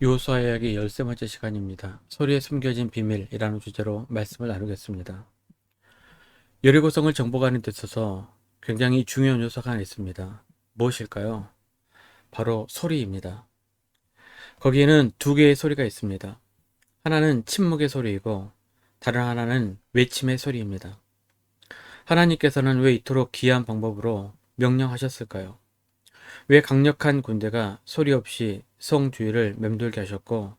요호수아 이야기 13번째 시간입니다. 소리에 숨겨진 비밀이라는 주제로 말씀을 나누겠습니다. 여리고성을 정복하는 데 있어서 굉장히 중요한 요소가 하나 있습니다. 무엇일까요? 바로 소리입니다. 거기에는 두 개의 소리가 있습니다. 하나는 침묵의 소리이고 다른 하나는 외침의 소리입니다. 하나님께서는 왜 이토록 기이한 방법으로 명령하셨을까요? 왜 강력한 군대가 소리 없이 성 주위를 맴돌게 하셨고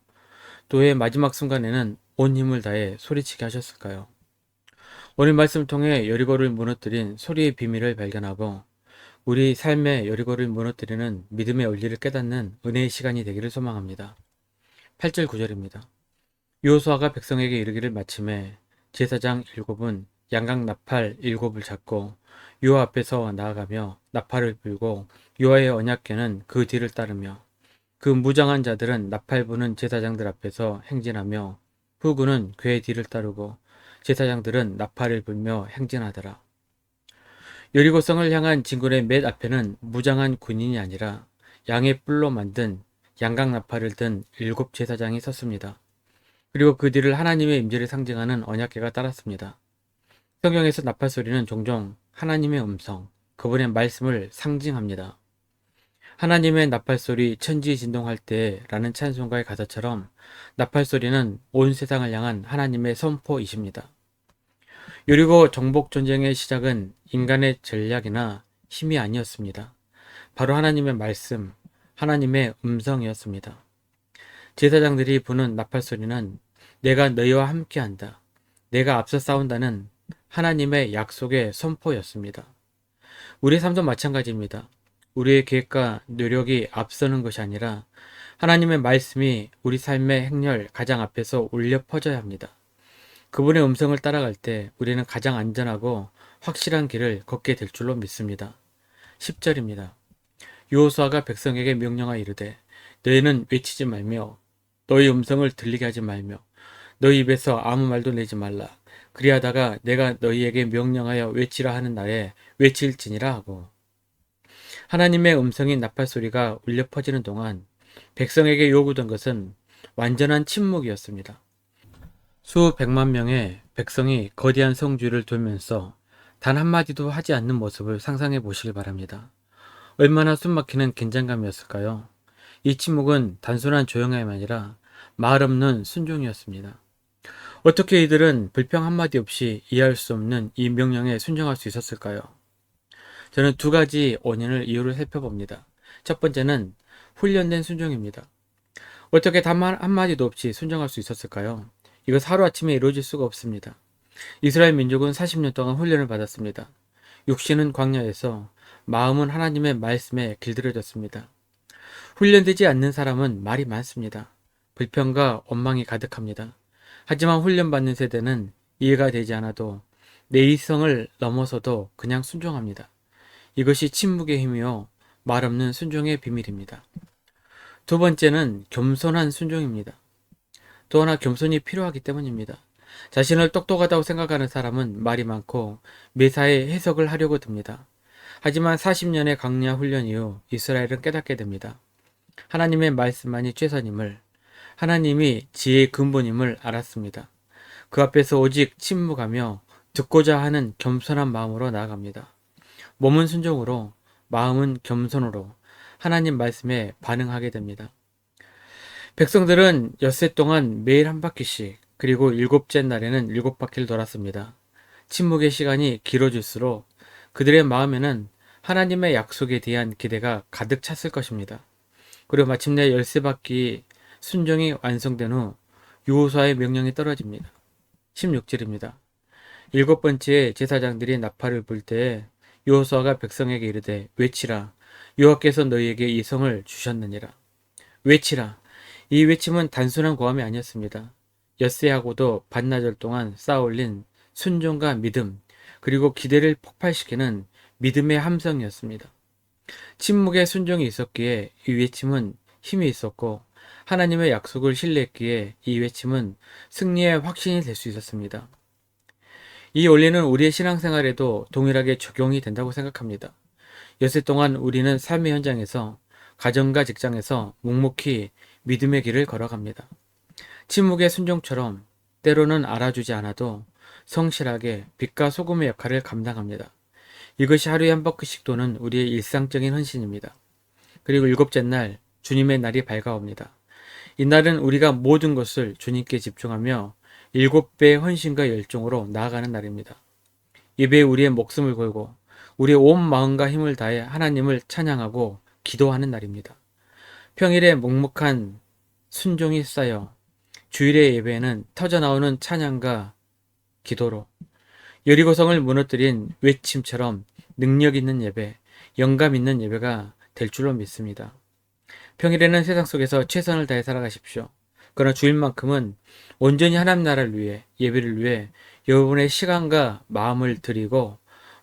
또 왜 마지막 순간에는 온 힘을 다해 소리치게 하셨을까요? 오늘 말씀을 통해 여리고를 무너뜨린 소리의 비밀을 발견하고 우리 삶의 여리고를 무너뜨리는 믿음의 원리를 깨닫는 은혜의 시간이 되기를 소망합니다. 8절 9절입니다. 여호수아가 백성에게 이르기를 마침에 제사장 7은 양각 나팔 7을 잡고 여호와 앞에서 나아가며 나팔을 불고 여호와의 언약궤는 그 뒤를 따르며 그 무장한 자들은 나팔 부는 제사장들 앞에서 행진하며 후군은 궤의 뒤를 따르고 제사장들은 나팔을 불며 행진하더라. 여리고성을 향한 진군의 맨 앞에는 무장한 군인이 아니라 양의 뿔로 만든 양각 나팔을 든 7제사장이 섰습니다. 그리고 그 뒤를 하나님의 임재를 상징하는 언약궤가 따랐습니다. 성경에서 나팔 소리는 종종 하나님의 음성, 그분의 말씀을 상징합니다. 하나님의 나팔소리 천지 진동할 때라는 찬송가의 가사처럼 나팔소리는 온 세상을 향한 하나님의 선포이십니다. 여리고 정복 전쟁의 시작은 인간의 전략이나 힘이 아니었습니다. 바로 하나님의 말씀, 하나님의 음성이었습니다. 제사장들이 부는 나팔소리는 내가 너희와 함께한다. 내가 앞서 싸운다는 하나님의 약속의 선포였습니다. 우리의 삶도 마찬가지입니다. 우리의 계획과 노력이 앞서는 것이 아니라 하나님의 말씀이 우리 삶의 행렬 가장 앞에서 울려 퍼져야 합니다. 그분의 음성을 따라갈 때 우리는 가장 안전하고 확실한 길을 걷게 될 줄로 믿습니다. 10절입니다. 여호수아가 백성에게 명령하여 이르되 너희는 외치지 말며 너희 음성을 들리게 하지 말며 너희 입에서 아무 말도 내지 말라. 그리하다가 내가 너희에게 명령하여 외치라 하는 날에 외칠지니라 하고 하나님의 음성인 나팔소리가 울려 퍼지는 동안 백성에게 요구된 것은 완전한 침묵이었습니다. 수백만 명의 백성이 거대한 성주를 돌면서 단 한마디도 하지 않는 모습을 상상해 보시길 바랍니다. 얼마나 숨막히는 긴장감이었을까요? 이 침묵은 단순한 조용함이 아니라 말 없는 순종이었습니다. 어떻게 이들은 불평 한마디 없이 이해할 수 없는 이 명령에 순종할 수 있었을까요? 저는 두 가지 원인을 이유를 살펴봅니다. 첫 번째는 훈련된 순종입니다. 어떻게 단 한마디도 없이 순종할 수 있었을까요? 이것 하루아침에 이루어질 수가 없습니다. 이스라엘 민족은 40년 동안 훈련을 받았습니다. 육신은 광야에서 마음은 하나님의 말씀에 길들여졌습니다. 훈련되지 않는 사람은 말이 많습니다. 불평과 원망이 가득합니다. 하지만 훈련받는 세대는 이해가 되지 않아도 내 이성을 넘어서도 그냥 순종합니다. 이것이 침묵의 힘이요 말 없는 순종의 비밀입니다. 두 번째는 겸손한 순종입니다. 또 하나 겸손이 필요하기 때문입니다. 자신을 똑똑하다고 생각하는 사람은 말이 많고 매사에 해석을 하려고 듭니다. 하지만 40년의 광야 훈련 이후 이스라엘은 깨닫게 됩니다. 하나님의 말씀만이 최선임을, 하나님이 지혜의 근본임을 알았습니다. 그 앞에서 오직 침묵하며 듣고자 하는 겸손한 마음으로 나아갑니다. 몸은 순종으로, 마음은 겸손으로 하나님 말씀에 반응하게 됩니다. 백성들은 엿새 동안 매일 한 바퀴씩 그리고 일곱째 날에는 7바퀴를 돌았습니다. 침묵의 시간이 길어질수록 그들의 마음에는 하나님의 약속에 대한 기대가 가득 찼을 것입니다. 그리고 마침내 13바퀴 순종이 완성된 후 여호수아의 명령이 떨어집니다. 16절입니다. 7번째 제사장들이 나팔을 불 때에 여호수아가 백성에게 이르되 외치라. 여호와께서 너희에게 이 성을 주셨느니라. 외치라. 이 외침은 단순한 고함이 아니었습니다. 엿새하고도 반나절 동안 쌓아올린 순종과 믿음, 그리고 기대를 폭발시키는 믿음의 함성이었습니다. 침묵에 순종이 있었기에 이 외침은 힘이 있었고 하나님의 약속을 신뢰했기에 이 외침은 승리의 확신이 될 수 있었습니다. 이 원리는 우리의 신앙생활에도 동일하게 적용이 된다고 생각합니다. 엿새 동안 우리는 삶의 현장에서 가정과 직장에서 묵묵히 믿음의 길을 걸어갑니다. 침묵의 순종처럼 때로는 알아주지 않아도 성실하게 빛과 소금의 역할을 감당합니다. 이것이 하루에 한 바퀴씩 도는 우리의 일상적인 헌신입니다. 그리고 일곱째 날 주님의 날이 밝아옵니다. 이날은 우리가 모든 것을 주님께 집중하며 7배의 헌신과 열정으로 나아가는 날입니다. 예배에 우리의 목숨을 걸고 우리의 온 마음과 힘을 다해 하나님을 찬양하고 기도하는 날입니다. 평일에 묵묵한 순종이 쌓여 주일의 예배에는 터져나오는 찬양과 기도로 여리고성을 무너뜨린 외침처럼 능력 있는 예배, 영감 있는 예배가 될 줄로 믿습니다. 평일에는 세상 속에서 최선을 다해 살아가십시오. 그러나 주일만큼은 온전히 하나님 나라를 위해 예배를 위해 여러분의 시간과 마음을 드리고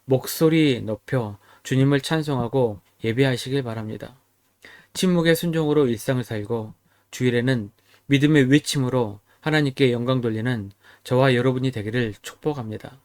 목소리 높여 주님을 찬송하고 예배하시길 바랍니다. 침묵의 순종으로 일상을 살고 주일에는 믿음의 외침으로 하나님께 영광 돌리는 저와 여러분이 되기를 축복합니다.